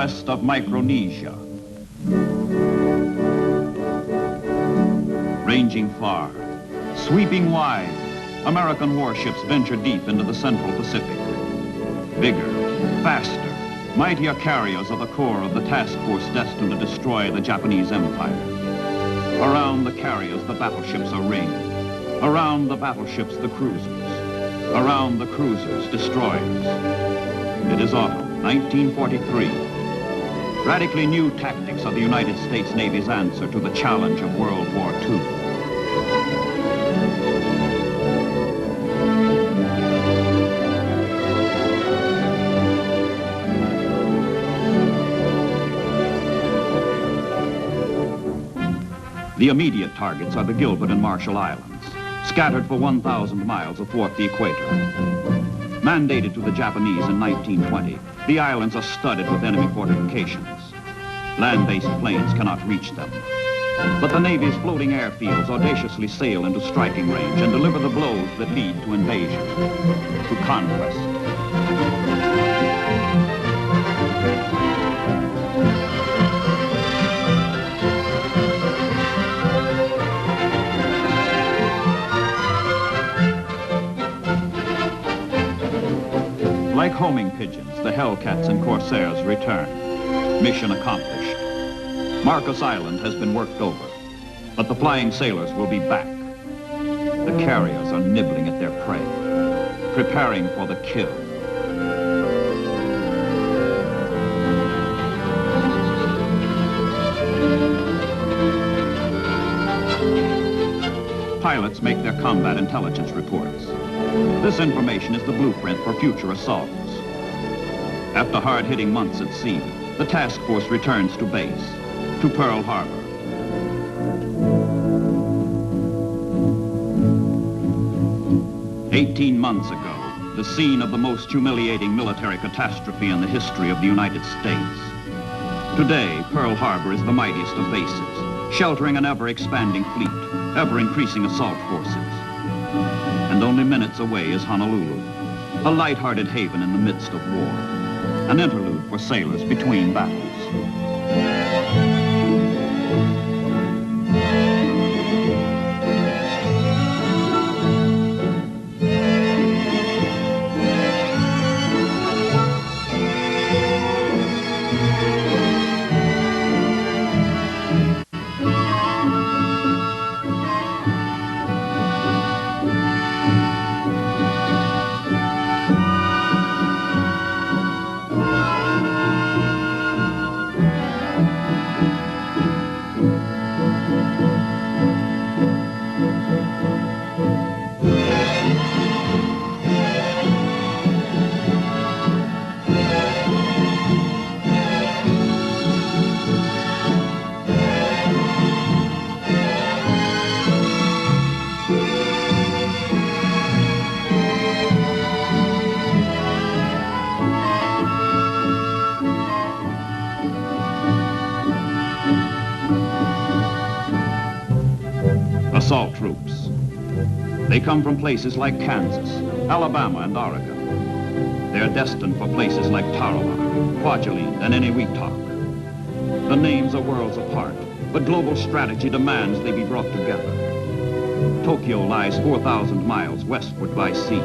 Conquest of Micronesia. Ranging far, sweeping wide, American warships venture deep into the Central Pacific. Bigger, faster, mightier carriers are the core of the task force destined to destroy the Japanese Empire. Around the carriers, the battleships are ringed. Around the battleships, the cruisers. Around the cruisers, destroyers. It is autumn, 1943. Radically new tactics are the United States Navy's answer to the challenge of World War II. The immediate targets are the Gilbert and Marshall Islands, scattered for 1,000 miles athwart the equator. Mandated to the Japanese in 1920, the islands are studded with enemy fortifications. Land-based planes cannot reach them. But the Navy's floating airfields audaciously sail into striking range and deliver the blows that lead to invasion, to conquest. Like homing pigeons, the Hellcats and Corsairs return. Mission accomplished. Marcus Island has been worked over, but the flying sailors will be back. The carriers are nibbling at their prey, preparing for the kill. Pilots make their combat intelligence reports. This information is the blueprint for future assaults. After hard-hitting months at sea, the task force returns to base, to Pearl Harbor. "18 months ago, the scene of the most humiliating military catastrophe in the history of the United States. Today, Pearl Harbor is the mightiest of bases, sheltering an ever-expanding fleet, ever-increasing assault forces. And only minutes away is Honolulu, a light-hearted haven in the midst of war, an interlude for sailors between battles. Assault troops. They come from places like Kansas, Alabama, and Oregon. They're destined for places like Tarawa, Kwajalein, and Eniwetok. The names are worlds apart, but global strategy demands they be brought together. Tokyo lies 4,000 miles westward by sea.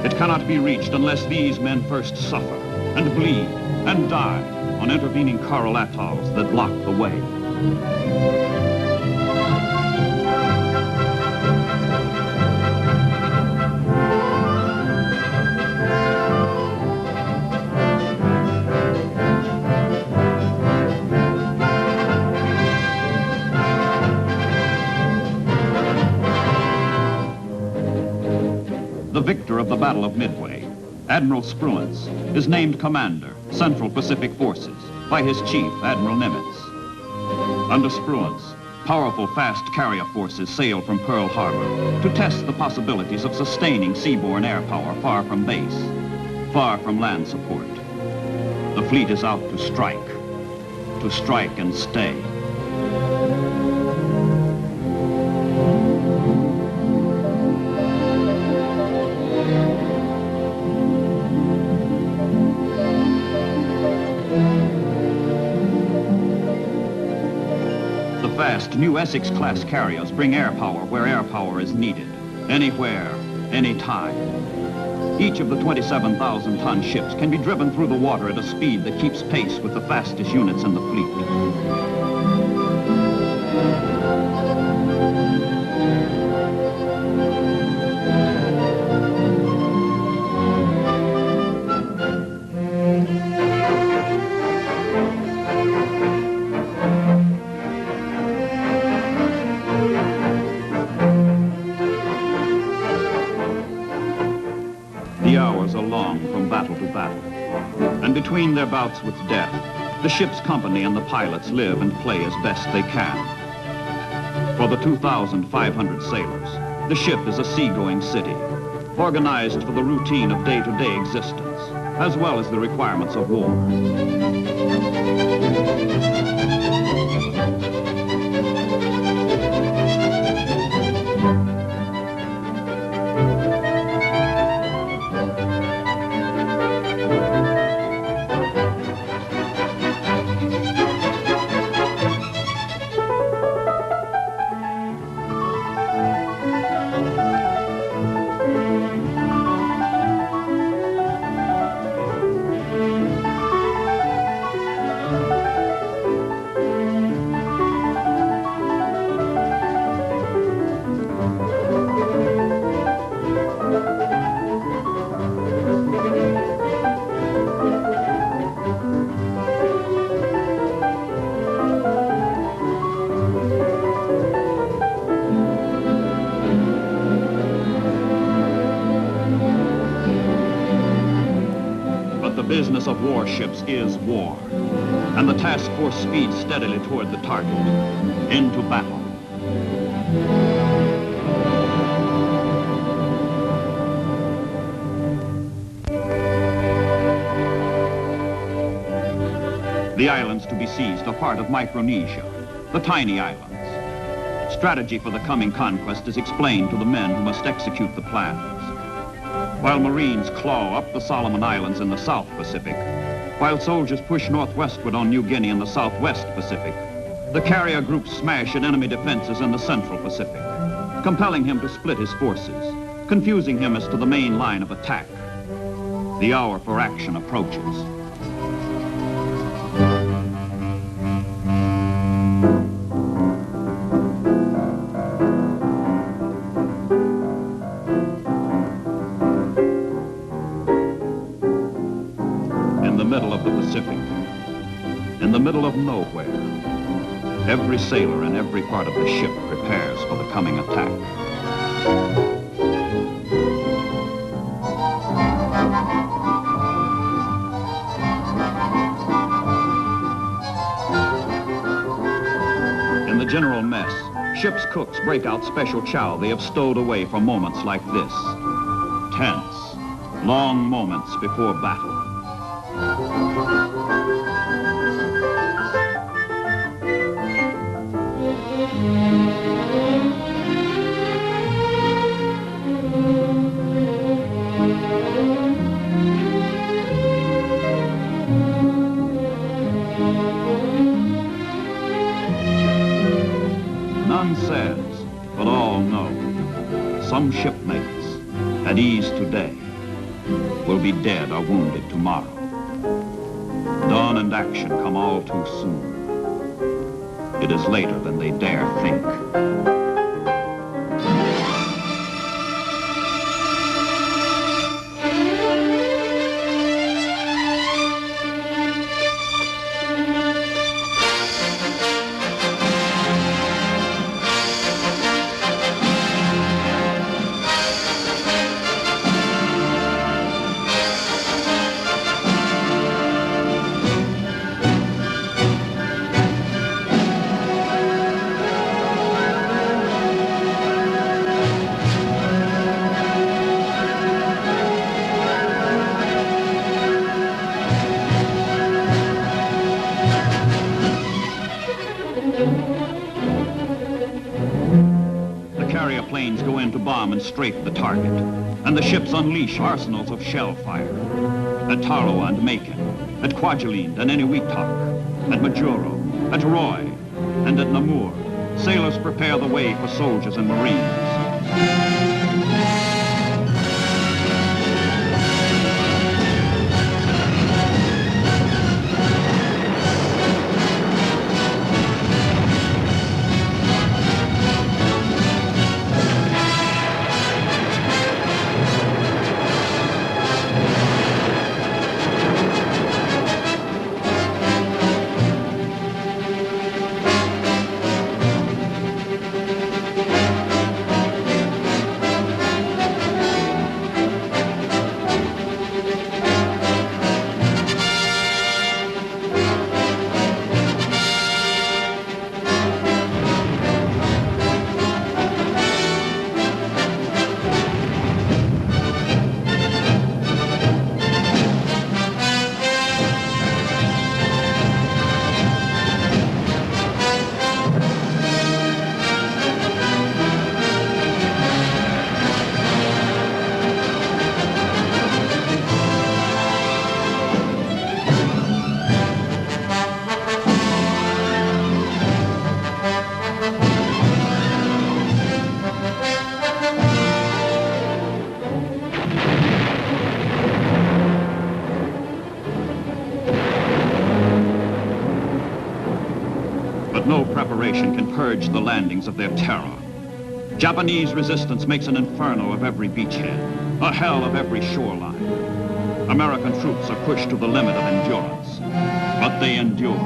It cannot be reached unless these men first suffer, and bleed, and die on intervening coral atolls that block the way. The victor of the Battle of Midway, Admiral Spruance, is named Commander, Central Pacific Forces, by his chief, Admiral Nimitz. Under Spruance, powerful fast carrier forces sail from Pearl Harbor to test the possibilities of sustaining seaborne air power far from base, far from land support. The fleet is out to strike and stay. fast, new Essex-class carriers bring air power where air power is needed. Anywhere, anytime. Each of the 27,000-ton ships can be driven through the water at a speed that keeps pace with the fastest units in the fleet. The hours are long from battle to battle, and between their bouts with death, the ship's company and the pilots live and play as best they can. For the 2,500 sailors, the ship is a seagoing city, organized for the routine of day-to-day existence, as well as the requirements of war. The business of warships is war, and the task force speeds steadily toward the target, into battle. The islands to be seized are part of Micronesia, the tiny islands. Strategy for the coming conquest is explained to the men who must execute the plans. While Marines claw up the Solomon Islands in the South Pacific, while soldiers push northwestward on New Guinea in the Southwest Pacific, the carrier groups smash at enemy defenses in the Central Pacific, compelling him to split his forces, confusing him as to the main line of attack. The hour for action approaches. In the middle of nowhere, every sailor in every part of the ship prepares for the coming attack. In the general mess, ship's cooks break out special chow they have stowed away for moments like this. Tense, long moments before battle. None says, but all know, some shipmates, at ease today, will be dead or wounded tomorrow. Dawn and action come all too soon. It is later than they dare think. Planes go in to bomb and strafe the target, and the ships unleash arsenals of shell fire. At Tarawa and Macon, at Kwajalein and Eniwetok, at Majuro, at Roy, and at Namur, sailors prepare the way for soldiers and Marines. But no preparation can purge the landings of their terror. Japanese resistance makes an inferno of every beachhead, a hell of every shoreline. American troops are pushed to the limit of endurance, but they endure.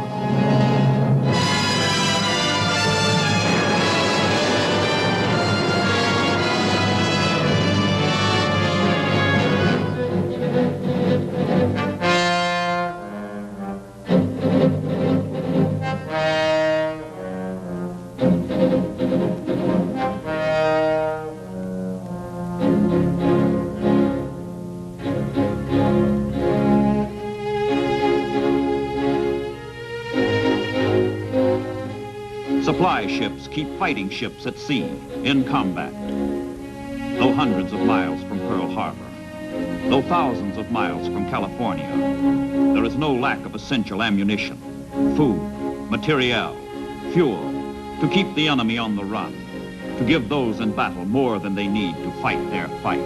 Supply ships keep fighting ships at sea, in combat. Though hundreds of miles from Pearl Harbor, though thousands of miles from California, there is no lack of essential ammunition, food, materiel, fuel, to keep the enemy on the run, to give those in battle more than they need to fight their fight.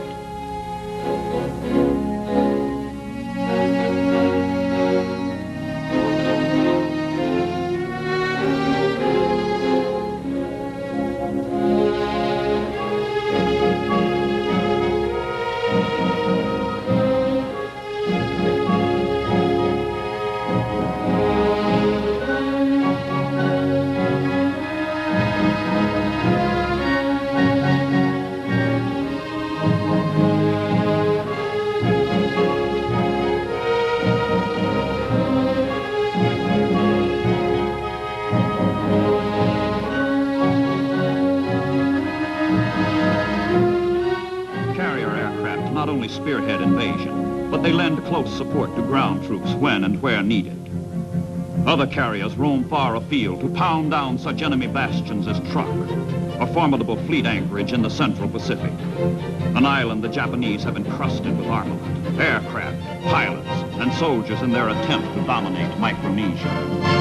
Not only spearhead invasion, but they lend close support to ground troops when and where needed. Other carriers roam far afield to pound down such enemy bastions as Truk, a formidable fleet anchorage in the Central Pacific, an island the Japanese have encrusted with armament, aircraft, pilots, and soldiers in their attempt to dominate Micronesia.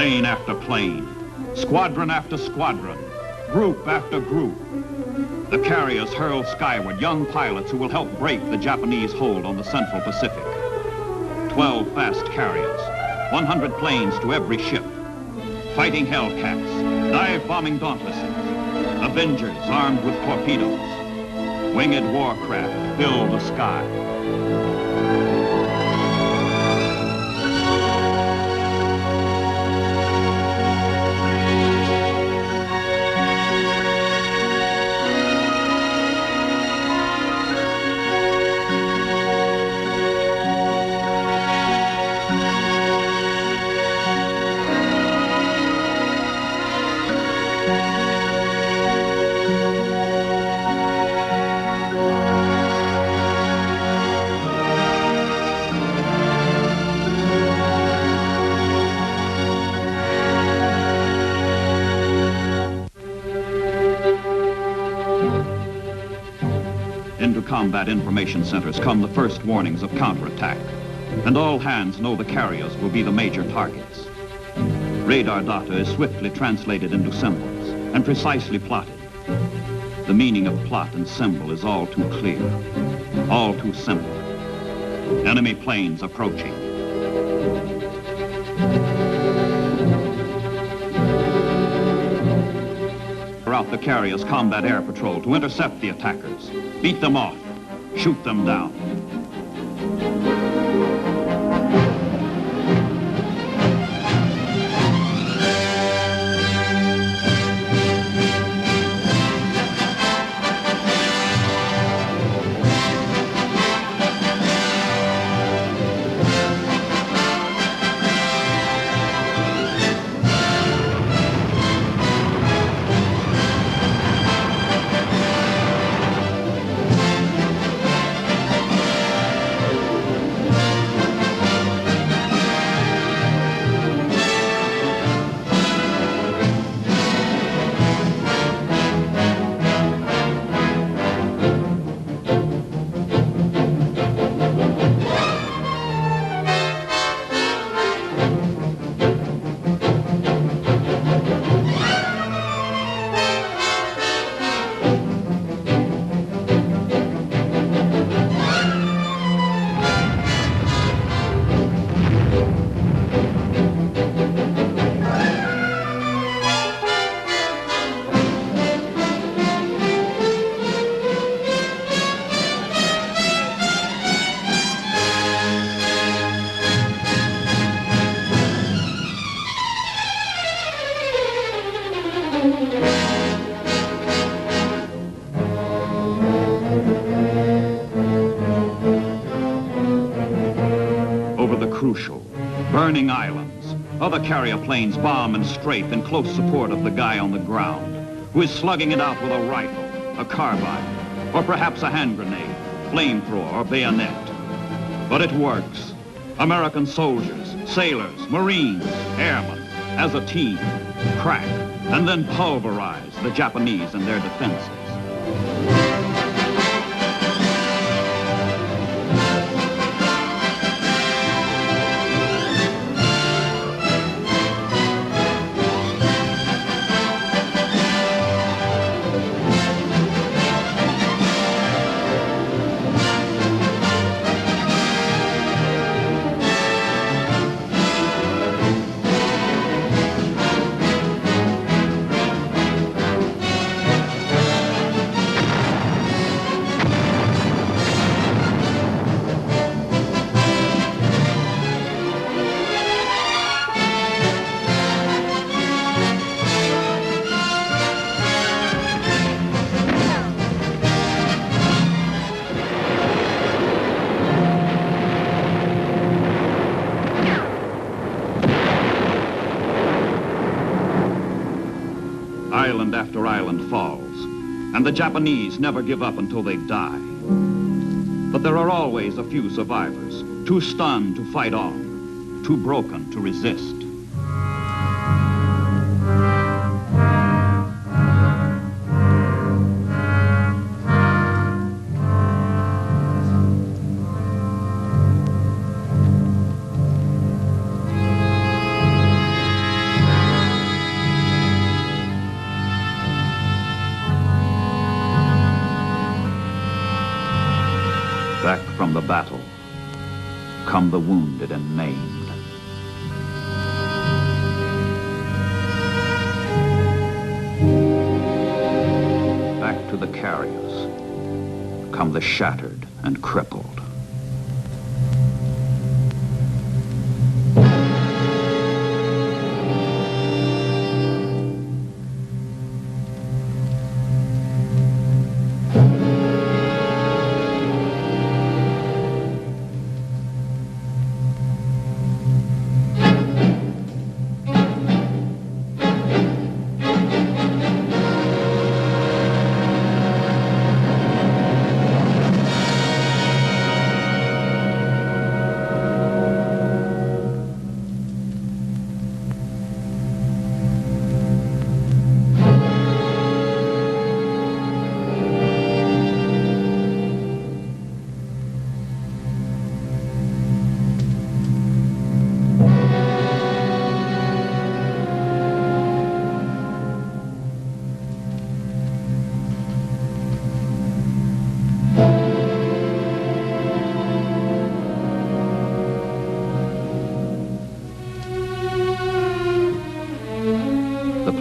Plane after plane, squadron after squadron, group after group. The carriers hurl skyward young pilots who will help break the Japanese hold on the Central Pacific. 12 fast carriers, 100 planes to every ship, fighting Hellcats, dive-bombing Dauntlesses, Avengers armed with torpedoes, winged warcraft fill the sky. Into combat information centers come the first warnings of counterattack, and all hands know the carriers will be the major targets. Radar data is swiftly translated into symbols and precisely plotted. The meaning of plot and symbol is all too clear, all too simple. Enemy planes approaching. Out the carriers' combat air patrol to intercept the attackers, beat them off, shoot them down. Crucial, burning islands, other carrier planes bomb and strafe in close support of the guy on the ground, who is slugging it out with a rifle, a carbine, or perhaps a hand grenade, flamethrower, or bayonet. But it works. American soldiers, sailors, Marines, airmen, as a team, crack and then pulverize the Japanese and their defenses. Island after island falls, and the Japanese never give up until they die. But there are always a few survivors, too stunned to fight on, too broken to resist. Back from the battle come the wounded and maimed. Back to the carriers come the shattered and crippled.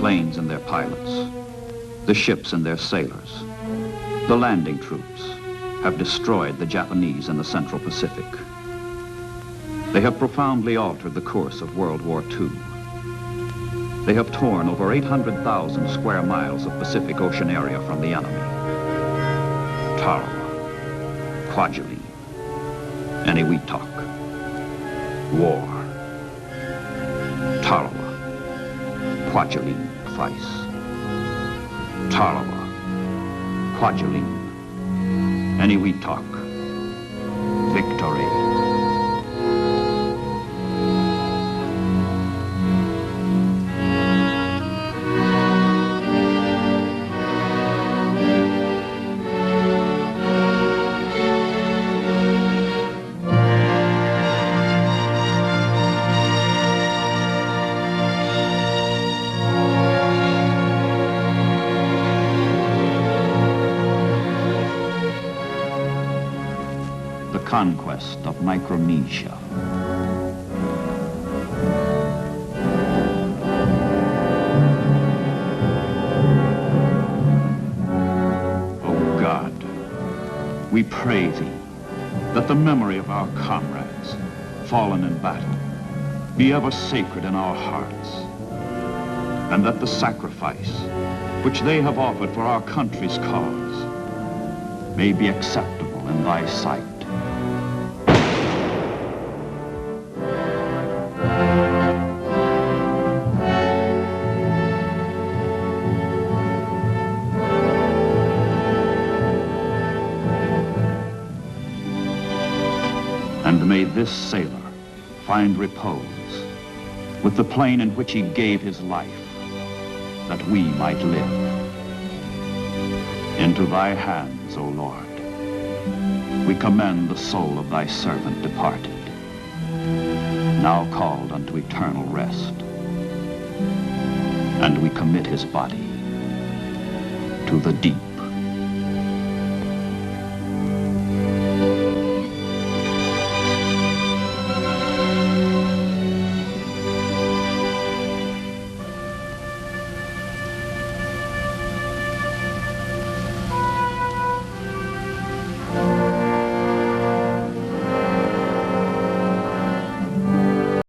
Planes and their pilots, the ships and their sailors, the landing troops have destroyed the Japanese in the Central Pacific. They have profoundly altered the course of World War II. They have torn over 800,000 square miles of Pacific Ocean area from the enemy. Tarawa, Kwajalein, Eniwetok, war. Tarawa, Kwajalein, twice. Tarawa, Kwajalein, Eniwetok, victory. Conquest of Micronesia. O God, we pray Thee that the memory of our comrades fallen in battle be ever sacred in our hearts, and that the sacrifice which they have offered for our country's cause may be acceptable in Thy sight. And may this sailor find repose with the plane in which he gave his life, that we might live. Into Thy hands, O Lord, we commend the soul of Thy servant departed, now called unto eternal rest. And we commit his body to the deep.